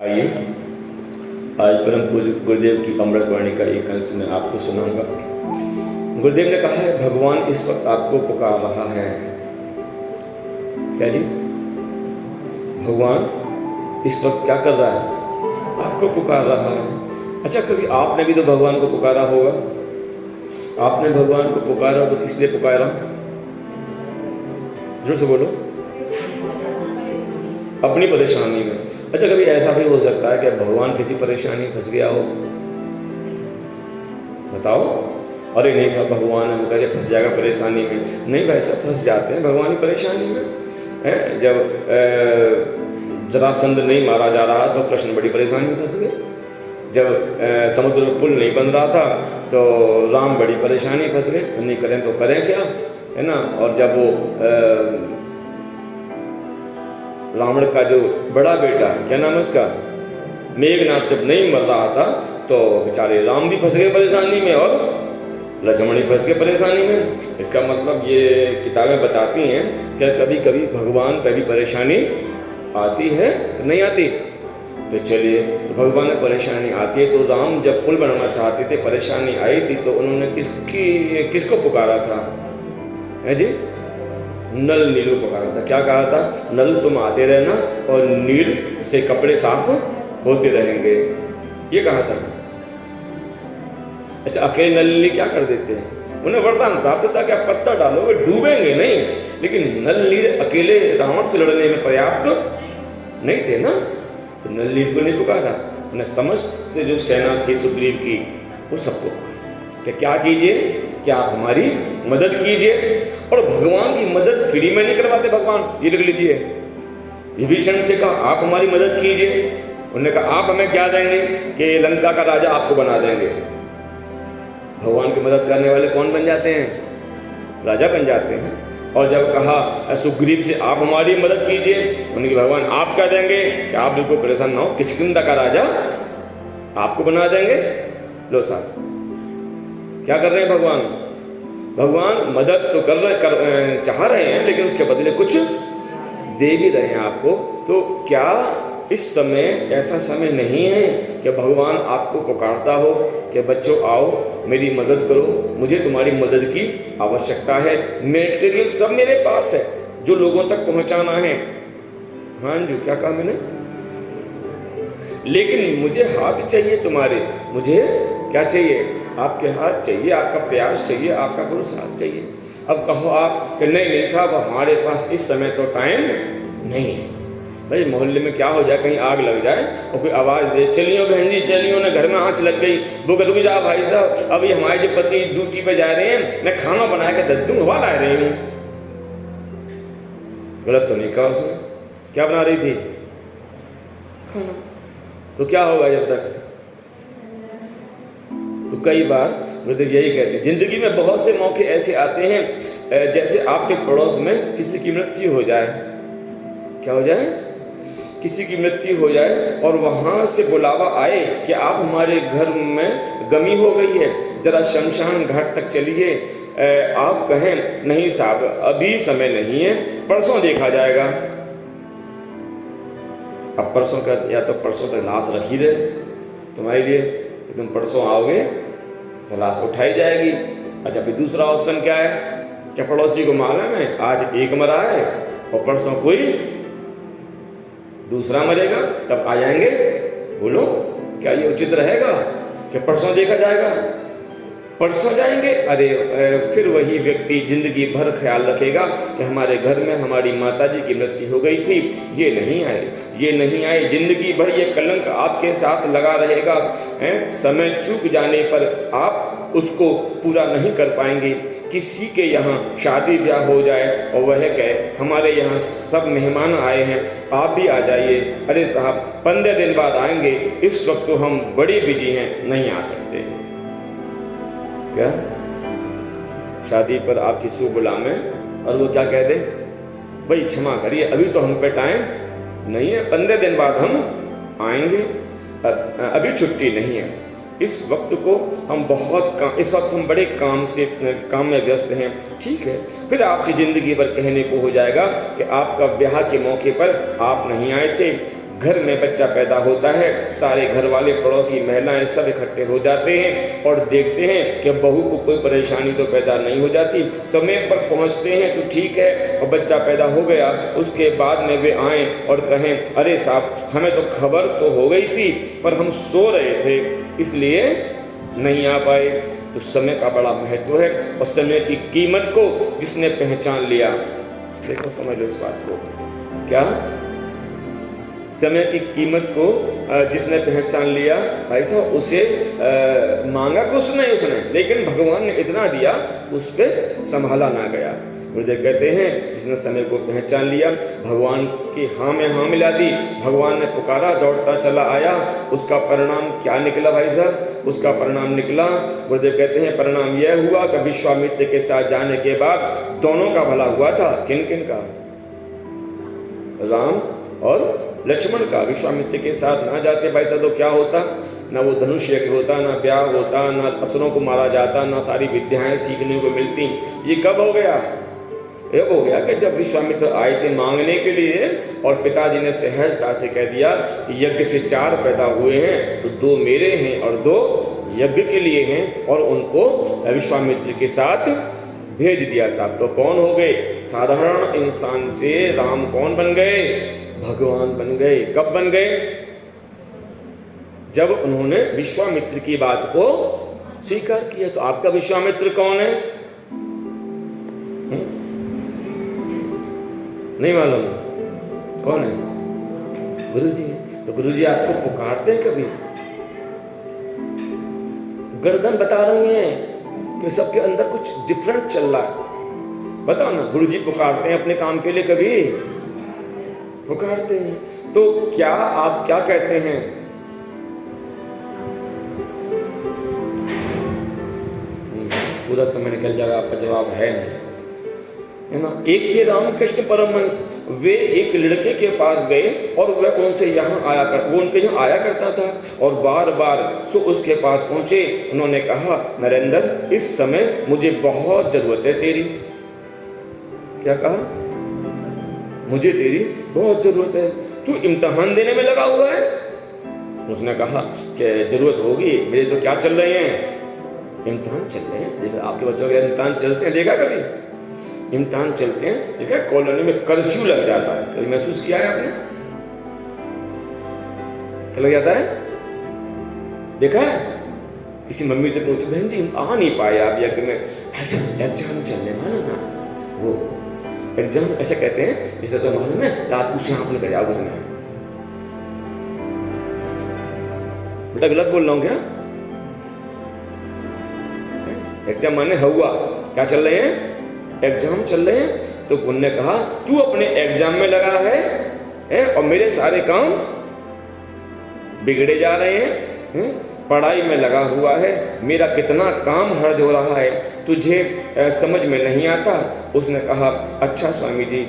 आइए आज परम पूज्य गुरुदेव की अमृतवाणी का एक अंश मैं आपको सुनाऊंगा। गुरुदेव ने कहा है भगवान इस वक्त आपको पुकार रहा है। क्या जी? भगवान इस वक्त क्या कर रहा है? आपको पुकार रहा है। अच्छा, कभी आपने भी तो भगवान को पुकारा होगा। आपने भगवान को पुकारा तो किस लिए पुकारा? जोर से बोलो। अपनी परेशानी में। अच्छा, कभी ऐसा भी हो सकता है कि भगवान किसी परेशानी फंस गया हो? बताओ। अरे नहीं सब भगवान है, वो कैसे फंस जाएगा परेशानी में? नहीं, वैसा फंस जाते हैं भगवान की परेशानी में है। जब जरासंध नहीं मारा जा रहा तो कृष्ण बड़ी परेशानी में फंस गए। जब समुद्र में पुल नहीं बन रहा था तो राम बड़ी परेशानी फंस गए। तो नहीं करें तो करें क्या, है ना। और जब वो रावण का जो बड़ा बेटा, क्या नाम है उसका, मेघनाथ, जब नहीं मर रहा था तो बेचारे राम भी फंस गए परेशानी में और लक्ष्मण भी फंस गए परेशानी में। इसका मतलब ये किताबें बताती हैं कि कभी कभी भगवान पर भी परेशानी आती है, नहीं आती? तो चलिए, तो भगवान में परेशानी आती है तो राम जब पुल बनाना चाहते थे, परेशानी आई थी तो उन्होंने किसको पुकारा था? है जी, नल नील को पुकारा था। क्या कहा था? नल तुम आते रहना और नील से कपड़े साफ होते रहेंगे, ये कहा था। अच्छा, अकेले नल नील क्या कर देते हैं? उन्हें वरदान प्राप्त था कि आप पत्थर डालोगे डूबेंगे नहीं, लेकिन नल नील अकेले रावण से लड़ने में पर्याप्त नहीं थे ना, तो नल नील को नहीं पुकारा। उन्हें समस्त जो सेना थी सुग्रीव की, वो सबको कि क्या कीजिए कि आप हमारी मदद कीजिए। और भगवान की मदद फ्री में नहीं करवाते भगवान, ये लिख लीजिए। विभीषण से कहा आप हमारी मदद कीजिए, उन्होंने कहा आप हमें क्या देंगे कि लंका का राजा आपको बना देंगे। भगवान की मदद करने वाले कौन बन जाते हैं? राजा बन जाते हैं। और जब कहा सुग्रीव से आप हमारी मदद कीजिए, उन्होंने कहा भगवान आप क्या देंगे कि आप बिल्कुल परेशान ना हो, किष्किंधा का राजा आपको बना देंगे। लो साहब, क्या कर रहे हैं भगवान? भगवान मदद तो चाह रहे हैं, लेकिन उसके बदले कुछ दे भी रहे हैं आपको। तो क्या इस समय ऐसा समय नहीं है कि भगवान आपको पुकारता हो कि बच्चों आओ मेरी मदद करो, मुझे तुम्हारी मदद की आवश्यकता है। मेटेरियल सब मेरे पास है जो लोगों तक पहुंचाना है। हाँ जी, क्या कहा मैंने? लेकिन मुझे हाथ चाहिए तुम्हारे। मुझे क्या चाहिए? आपके हाथ चाहिए, आपका प्रयास चाहिए, आपका पुरुषार्थ चाहिए। अब कहो आप कि नहीं साहब हमारे पास इस समय तो टाइम नहीं है। भाई मोहल्ले में क्या हो जाए, कहीं आग लग जाए और कोई आवाज़ दे चलियो बहन जी चलियो ना, घर में आँच लग गई, वो रुक जा भाई साहब, अभी हमारे जो पति ड्यूटी पे जा रहे हैं, मैं खाना बना के दे दूँ, हवा ला रही हूँ। गलत तो नहीं कहा उसने। क्या बना रही थी? खाना। तो क्या होगा जब तक? तो कई बार मतलब यही कहते हैं, जिंदगी में बहुत से मौके ऐसे आते हैं जैसे आपके पड़ोस में किसी की मृत्यु हो जाए। क्या हो जाए? किसी की मृत्यु हो जाए और वहां से बुलावा आए कि आप हमारे घर में गमी हो गई है, जरा शमशान घाट तक चलिए। आप कहें नहीं साहब अभी समय नहीं है, परसों देखा जाएगा। अब परसों का या तो परसों तक लाश रखी रहे तुम्हारे लिए, तुम परसों आओगे तो लाश उठाई जाएगी। अच्छा, फिर दूसरा ऑप्शन क्या है? क्या पड़ोसी को मालूम है आज एक मरा है और परसों कोई दूसरा मरेगा, तब आ जाएंगे। बोलो क्या ये उचित रहेगा कि परसों देखा जाएगा? परसों जाएंगे। अरे फिर वही व्यक्ति जिंदगी भर ख्याल रखेगा कि हमारे घर में हमारी माताजी की मृत्यु हो गई थी, ये नहीं आए, ये नहीं आए। जिंदगी भर ये कलंक आपके साथ लगा रहेगा। समय चूक जाने पर आप उसको पूरा नहीं कर पाएंगे। किसी के यहाँ शादी ब्याह हो जाए और वह कहे हमारे यहाँ सब मेहमान आए हैं, आप भी आ जाइए। अरे साहब 15 दिन बाद आएंगे, इस वक्त तो हम बड़ी बिजी हैं, नहीं आ सकते। क्या शादी पर आपकी शुभ बुलावे और वो क्या कह दे, भाई क्षमा करिए अभी तो हम पे टाइम नहीं है, 15 दिन बाद हम आएंगे, अभी छुट्टी नहीं है। इस वक्त को हम इस वक्त हम बड़े काम में व्यस्त हैं। ठीक है, फिर आपसे जिंदगी भर कहने को हो जाएगा कि आपका ब्याह के मौके पर आप नहीं आए थे, घर में बच्चा पैदा होता है, सारे घर वाले, पड़ोसी, महिलाएं सब इकट्ठे हो जाते हैं और देखते हैं कि बहू को कोई परेशानी तो पैदा नहीं हो जाती। समय पर पहुंचते हैं तो ठीक है, और बच्चा पैदा हो गया, उसके बाद में वे आएँ और कहें, अरे साहब हमें तो खबर तो हो गई थी पर हम सो रहे थे इसलिए नहीं आ पाए। तो समय का बड़ा महत्व है, और समय की कीमत को जिसने पहचान लिया, देखो समझ लो इस बात को, क्या समय की कीमत को जिसने पहचान लिया, ऐसा उसे मांगा कुछ नहीं उसने, लेकिन भगवान ने इतना दिया उस पर संभाला ना गया। गुरुदेव कहते हैं जिसने समय को पहचान लिया, भगवान की हाँ में हाँ मिला दी, भगवान ने पुकारा, दौड़ता चला आया, उसका परिणाम क्या निकला भाई साहब? उसका परिणाम निकला, गुरुदेव कहते हैं परिणाम यह हुआ कि विश्वामित्र के साथ जाने के बाद दोनों का भला हुआ था। किन किन का? राम और लक्ष्मण का। विश्वामित्र के साथ ना जाते भाई साहब तो क्या होता? ना वो धनुष यज्ञ होता, ना ब्याह होता, ना असुरों को मारा जाता, ना सारी विद्याएं सीखने को मिलती। ये कब हो गया? ये हो गया कि जब विश्वामित्र आए थे मांगने के लिए, और पिताजी ने सहजता से कह दिया कि यज्ञ से 4 पैदा हुए हैं तो 2 मेरे हैं और 2 यज्ञ के लिए हैं, और उनको विश्वामित्र के साथ भेज दिया साहब। तो कौन हो गए? साधारण इंसान से राम कौन बन गए? भगवान बन गए। कब बन गए? जब उन्होंने विश्वामित्र की बात को स्वीकार किया। तो आपका विश्वामित्र कौन है? नहीं मालूम कौन है? गुरुजी। तो गुरुजी आपको पुकारते हैं कभी? गर्दन बता रही हैं कि सबके अंदर कुछ डिफरेंट चल रहा है। बताओ ना, गुरुजी पुकारते हैं अपने काम के लिए कभी? पुकारते हैं। तो क्या आप क्या कहते हैं? पूरा समय निकल जाएगा, आपका जवाब है नहीं, है ना। एक थे रामकृष्ण परमहंस, वे एक लड़के के पास गए और वह उनसे यहाँ आया कर, वो उनके यहाँ आया करता था और बार बार सो उसके पास पहुँचे। उन्होंने कहा, नरेंद्र इस समय मुझे बहुत जरूरत है तेरी। क्या कहा? मुझे तेरी बहुत जरूरत है, तू इम्तिहान देने में लगा हुआ है। उसने कहा कि जरूरत होगी, मेरे तो क्या चल रहे हैं? इम्तिहान चल रहे हैं। जैसे आपके बच्चों के इम्तिहान चलते हैं, देखा कभी? इम्तिहान चलते हैं, देखा कॉलोनी में कर्फ्यू लग जाता है, कभी महसूस किया है आपने? क्या लग जाता है? देखा है? किसी मम्मी से पूछो, बहन जी आ नहीं पाए आप यज्ञ में, ऐसे एग्जाम चलने वाला ना, वो एग्जाम ऐसे कहते हैं जैसे तो मालूम है रात को यहाँ कर आओ घर में। बेटा गलत बोल रहा हूँ क्या? एग्जाम माने हुआ, क्या चल रहे हैं? एग्जाम चल रहे हैं। तो उन्होंने कहा तू अपने एग्जाम में लगा है और मेरे सारे काम बिगड़े जा रहे हैं। पढ़ाई में लगा हुआ है, मेरा कितना काम हर्ज हो रहा है, तुझे समझ में नहीं आता। उसने कहा, अच्छा स्वामी जी,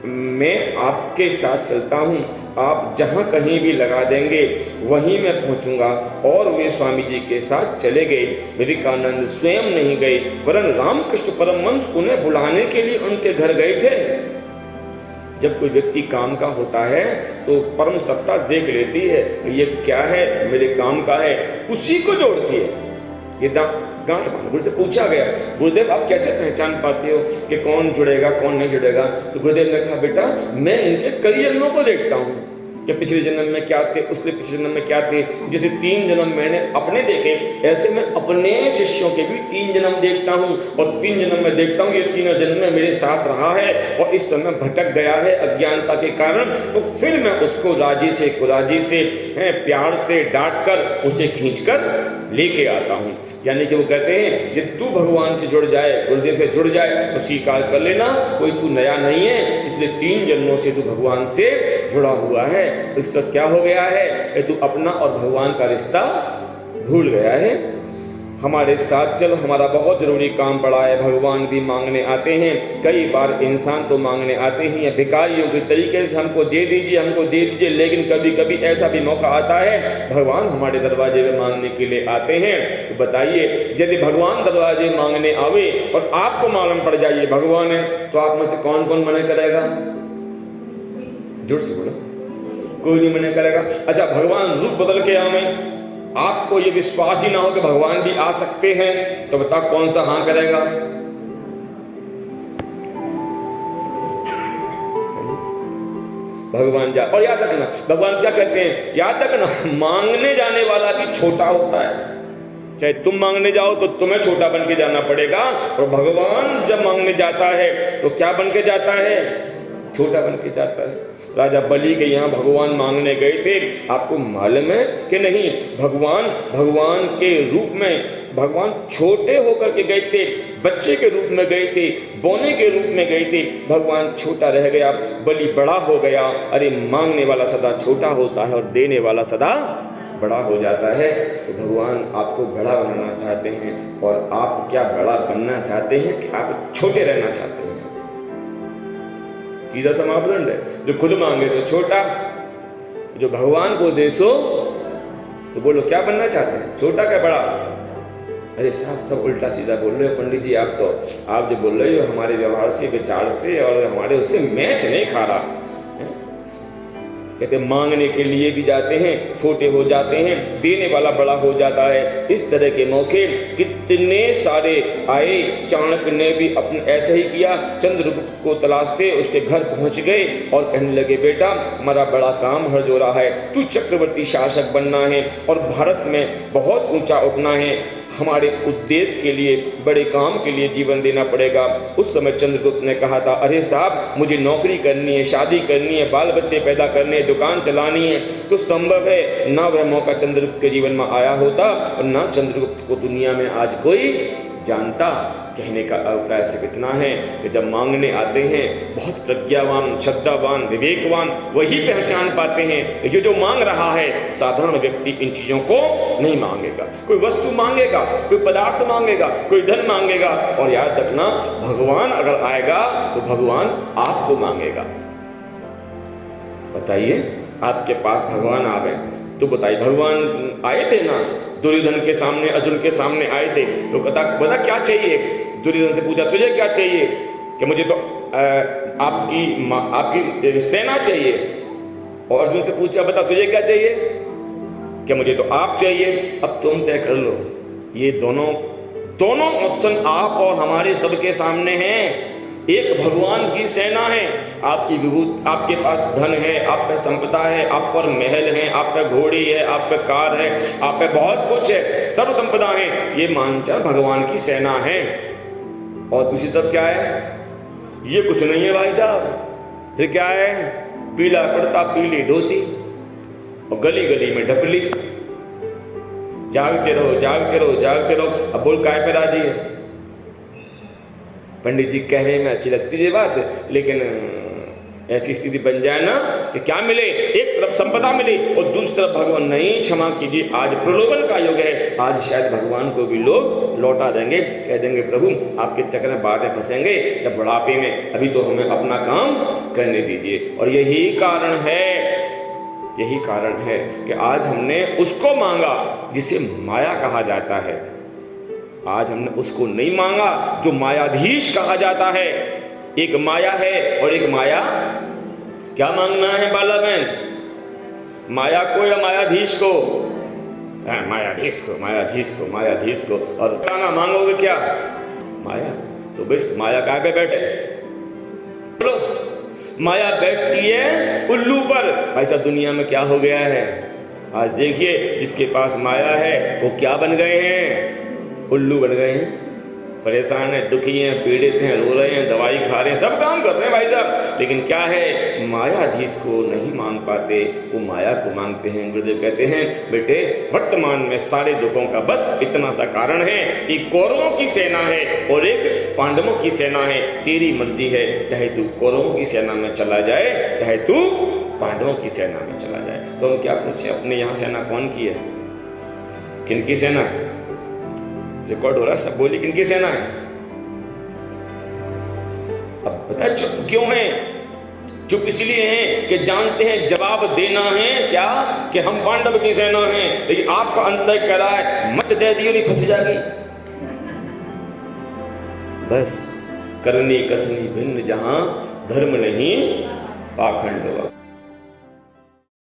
मैं आपके साथ चलता हूँ, आप जहाँ कहीं भी लगा देंगे वहीं मैं पहुँचूंगा। और वे स्वामी जी के साथ चले गए। विवेकानंद स्वयं नहीं गए, वरन रामकृष्ण परमहंस उन्हें बुलाने के लिए उनके घर गए थे। जब कोई व्यक्ति काम का होता है तो परम सत्ता देख लेती है कि ये क्या है, मेरे काम का है, उसी को जोड़ती है। ये गांठ बांध। गुरु से पूछा गया, गुरुदेव आप कैसे पहचान पाते हो कि कौन जुड़ेगा कौन नहीं जुड़ेगा? तो गुरुदेव ने कहा, बेटा मैं इनके कई जन्मों को देखता हूँ कि पिछले जन्म में क्या थे, उसके पिछले जन्म में क्या थे। जैसे 3 जन्म मैंने अपने देखे, ऐसे मैं अपने शिष्यों के भी 3 जन्म देखता हूँ, और 3 जन्म में देखता हूँ ये तीनों जन्म में मेरे साथ रहा है और इस समय भटक गया है अज्ञानता के कारण। तो फिर मैं उसको राजी से कुराजी से प्यार से डांट कर उसे खींच कर लेके आता हूँ। यानी कि वो कहते हैं जब तू भगवान से जुड़ जाए, गुरुदेव से जुड़ जाए तो स्वीकार कर लेना कोई तू नया नहीं है, इसलिए 3 जन्मों से तू भगवान से जुड़ा हुआ है। तो इसका क्या हो गया है कि तू अपना और भगवान का रिश्ता भूल गया है। हमारे साथ चल, हमारा बहुत जरूरी काम पड़ा है। भगवान भी मांगने आते हैं, कई बार इंसान तो मांगने आते ही हैं भिखारियों के तरीके से, हमको दे दीजिए हमको दे दीजिए। लेकिन कभी कभी ऐसा भी मौका आता है भगवान हमारे दरवाजे में मांगने के लिए आते हैं। तो बताइए, यदि भगवान दरवाजे मांगने आवे और आपको मालूम पड़ जाइए भगवान है, तो आप में से कौन कौन मना करेगा? जोर से बोलो। कोई नहीं मना करेगा। अच्छा, भगवान रूप बदल के आवे, आपको ये विश्वास ही ना हो कि भगवान भी आ सकते हैं, तो बताओ कौन सा हाँ करेगा? भगवान जा। और याद रखना, भगवान क्या कहते हैं, याद रखना, मांगने जाने वाला भी छोटा होता है। चाहे तुम मांगने जाओ तो तुम्हें छोटा बन के जाना पड़ेगा, और भगवान जब मांगने जाता है तो क्या बन के जाता है? छोटा बन के जाता है। राजा बलि के यहाँ भगवान मांगने गए थे, आपको मालूम है कि नहीं? भगवान के रूप में भगवान छोटे होकर के गए थे, बच्चे के रूप में गए थे, बोने के रूप में गए थे। भगवान छोटा रह गया, बलि बड़ा हो गया। अरे मांगने वाला सदा छोटा होता है और देने वाला सदा बड़ा हो जाता है। तो भगवान आपको बड़ा बनाना चाहते हैं, और आप क्या बड़ा बनना चाहते हैं कि आप छोटे रहना चाहते हैं? सीधा सा मापदंड है। जो खुद मांगे सो छोटा, जो भगवान को दे सो, तो बोलो क्या बनना चाहते हैं, छोटा क्या बड़ा? अरे साहब, सब उल्टा सीधा बोल रहे हो पंडित जी। आप जो बोल रहे हो हमारे व्यवहार से, विचार से और हमारे उससे मैच नहीं खा रहा। कहते मांगने के लिए भी जाते हैं, छोटे हो जाते हैं, देने वाला बड़ा हो जाता है। इस तरह के मौके कितने सारे आए। चाणक्य ने भी अपने ऐसे ही किया। चंद्रगुप्त को तलाशते उसके घर पहुंच गए और कहने लगे, बेटा हमारा बड़ा काम हर्ज हो रहा है, तू चक्रवर्ती शासक बनना है और भारत में बहुत ऊंचा उठना है। हमारे उद्देश्य के लिए, बड़े काम के लिए जीवन देना पड़ेगा। उस समय चंद्रगुप्त ने कहा था, अरे साहब मुझे नौकरी करनी है, शादी करनी है, बाल बच्चे पैदा करने, दुकान चलानी है, तो संभव है ना वह मौका चंद्रगुप्त के जीवन में आया होता, और ना चंद्रगुप्त को दुनिया में आज कोई जानता। कहने का अभिप्राय से कितना है कि जब मांगने आते हैं, बहुत प्रज्ञावान, श्रद्धावान, विवेकवान वही पहचान पाते हैं ये जो मांग रहा है। साधारण व्यक्ति इन चीजों को नहीं मांगेगा। कोई वस्तु मांगेगा, कोई पदार्थ मांगेगा, कोई धन मांगेगा, और याद रखना भगवान अगर आएगा तो भगवान आपको मांगेगा। बताइए, आपके पास भगवान आ गए तो बताइए, भगवान आए थे ना दुर्योधन के सामने, अर्जुन के सामने आए थे, तो बता क्या चाहिए? दुर्योधन से पूछा, तुझे क्या चाहिए? कि मुझे तो आपकी सेना चाहिए। और अर्जुन से पूछा, बता तुझे क्या चाहिए? कि मुझे तो आप चाहिए। अब तुम तय कर लो। ये दोनों ऑप्शन आप और हमारे सबके सामने हैं। एक भगवान की सेना है, आपकी विभूत, आपके पास धन है, आप पे संपदा है, आप पर महल है, आप पे घोड़ी है, आप पे कार है, आप पे बहुत कुछ है, सब संपदा है। ये मानकर भगवान की सेना है। और दूसरी तरफ क्या है? ये कुछ नहीं है भाई साहब। फिर क्या है? पीला कुर्ता, पीली धोती और गली गली में ढपली। जागते रहो, जागते रहो, जागते रहो। अब बोल काय पे राजी है? पंडित जी कहने में अच्छी लगती है बात, लेकिन ऐसी स्थिति बन जाए ना कि क्या मिले? एक तरफ संपदा मिले और दूसरी तरफ भगवान नहीं, क्षमा कीजिए, आज प्रलोभन का युग है। आज शायद भगवान को भी लोग लौटा देंगे, कह देंगे प्रभु आपके चक्कर में बाद में फंसेंगे जब बुढ़ापे में, अभी तो हमें अपना काम करने दीजिए। और यही कारण है कि आज हमने उसको मांगा जिसे माया कहा जाता है। आज हमने उसको नहीं मांगा जो मायाधीश कहा जाता है। एक माया है और एक माया। क्या मांगना है बाला बहन? माया को या मायाधीश को? मायाधीश को, मायाधीश को, मायाधीश को। और क्या मांगोगे? क्या? माया। तो बस माया कहाँ पे बैठे? बोलो, माया बैठती है उल्लू पर। ऐसा दुनिया में क्या हो गया है? आज देखिए, जिसके पास माया है वो क्या बन गए हैं? उल्लू बन गए हैं। परेशान है, दुखी हैं, पीड़ित हैं, रो रहे हैं, दवाई खा रहे हैं, सब काम कर रहे हैं भाई साहब, लेकिन क्या है? मायाधीश को नहीं मांग पाते, वो माया को मांगते हैं। गुरुदेव कहते हैं, बेटे वर्तमान में सारे दुखों का बस इतना सा कारण है, एक कौरवों की सेना है और एक पांडवों की सेना है। तेरी मर्जी है, चाहे तू कौरवों की सेना में चला जाए, चाहे तू पांडवों की सेना में चला जाए। तो हम क्या पूछे, अपने यहाँ सेना कौन की है? किनकी सेना है? रिकॉर्ड हो रहा है, सब बोली किनकी सेना है? अब पता है चुप क्यों है? चुप इसलिए हैं कि जानते हैं जवाब देना है क्या, कि हम पांडव की सेना हैं। लेकिन आपका अंतर कह रहा है मत दे दियो, नहीं फंस जाएगी। बस करनी कथनी भिन्न, जहां धर्म नहीं पाखंड।